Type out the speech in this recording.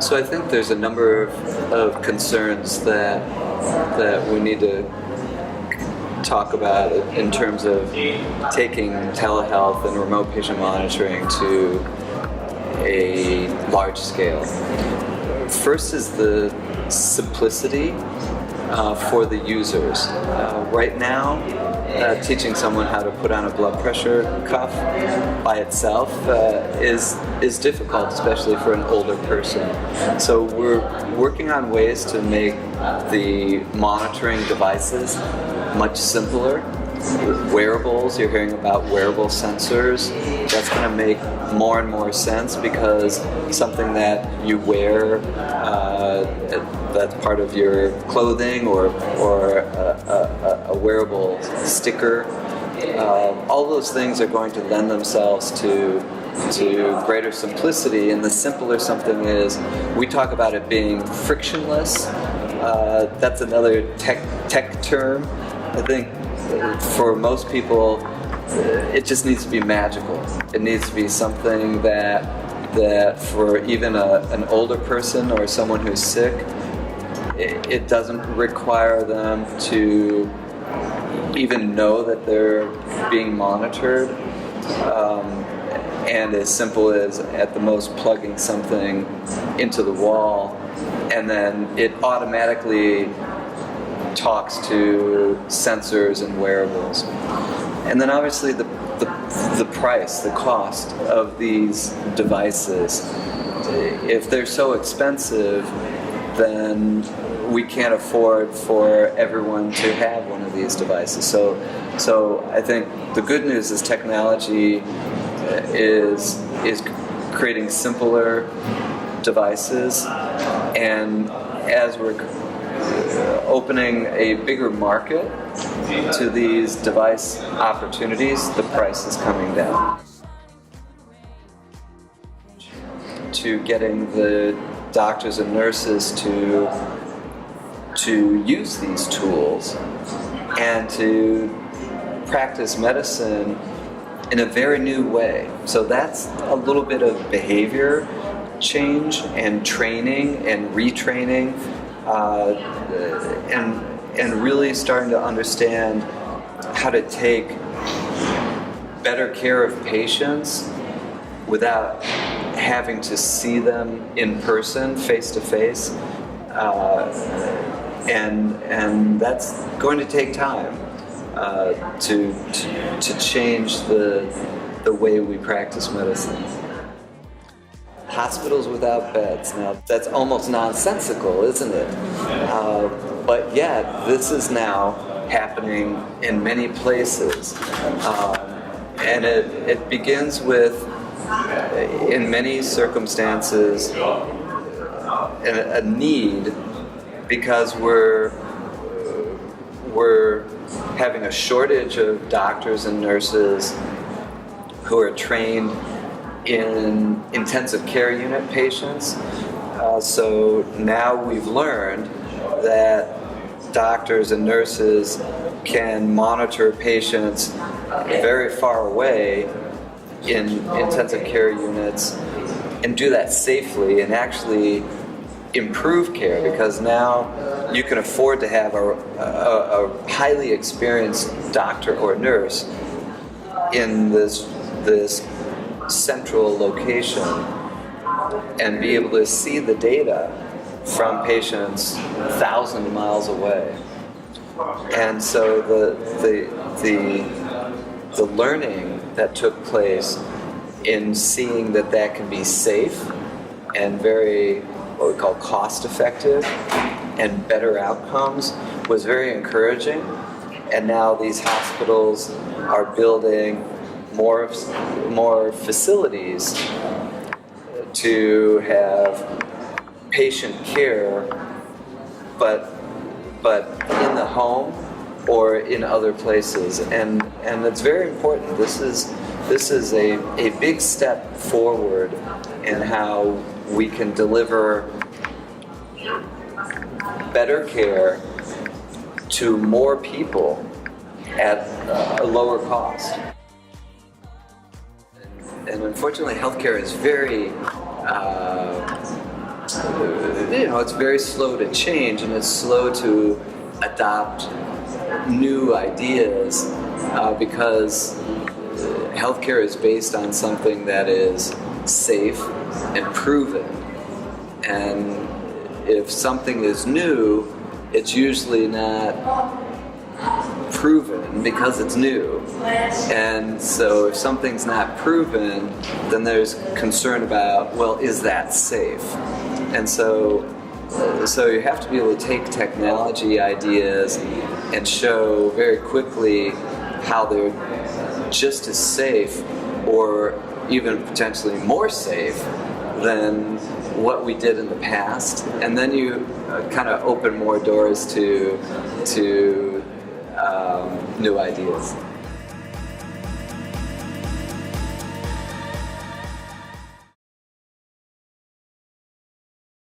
So I think there's a number of concerns that we need to talk about in terms of taking telehealth and remote patient monitoring to a large scale. First is the simplicity for the users. Right now, teaching someone how to put on a blood pressure cuff by itself is difficult, especially for an older person. So we're working on ways to make the monitoring devices much simpler. Wearables, you're hearing about wearable sensors. That's going to make more and more sense because something that you wear that's part of your clothing or a wearable sticker, all those things are going to lend themselves to greater simplicity. And the simpler something is, we talk about it being frictionless. That's another tech term. I think for most people, it just needs to be magical. It needs to be something that for even an older person or someone who's sick, it doesn't require them to even know that they're being monitored. And as simple as, at the most, plugging something into the wall, and then it automatically talks to sensors and wearables. And then obviously the price, the cost of these devices. If they're so expensive, then we can't afford for everyone to have one of these devices. So I think the good news is technology is creating simpler devices, and as we're opening a bigger market to these device opportunities, the price is coming down. To getting the doctors and nurses to use these tools and to practice medicine in a very new way. So that's a little bit of behavior change and training and retraining, and really starting to understand how to take better care of patients without having to see them in person, face to face, and that's going to take time to change the way we practice medicine. Hospitals without beds. Now, that's almost nonsensical, isn't it? But yet, this is now happening in many places. And it begins with, in many circumstances, a need, because we're having a shortage of doctors and nurses who are trained in intensive care unit patients. So now we've learned that doctors and nurses can monitor patients very far away in intensive care units and do that safely and actually improve care, because now you can afford to have a highly experienced doctor or nurse in this central location and be able to see the data from patients 1,000 miles away. And so the learning that took place in seeing that can be safe and very, what we call, cost effective and better outcomes was very encouraging. And now these hospitals are building more facilities to have patient care, but in the home or in other places, and it's very important. This is a big step forward in how we can deliver better care to more people at a lower cost. And unfortunately, healthcare is very it's very slow to change, and it's slow to adopt new ideas because healthcare is based on something that is safe and proven. And if something is new, it's usually not proven because it's new. And so if something's not proven, then there's concern about, well, is that safe? And so you have to be able to take technology ideas and show very quickly how they're just as safe or even potentially more safe than what we did in the past. And then you kind of open more doors to new ideas.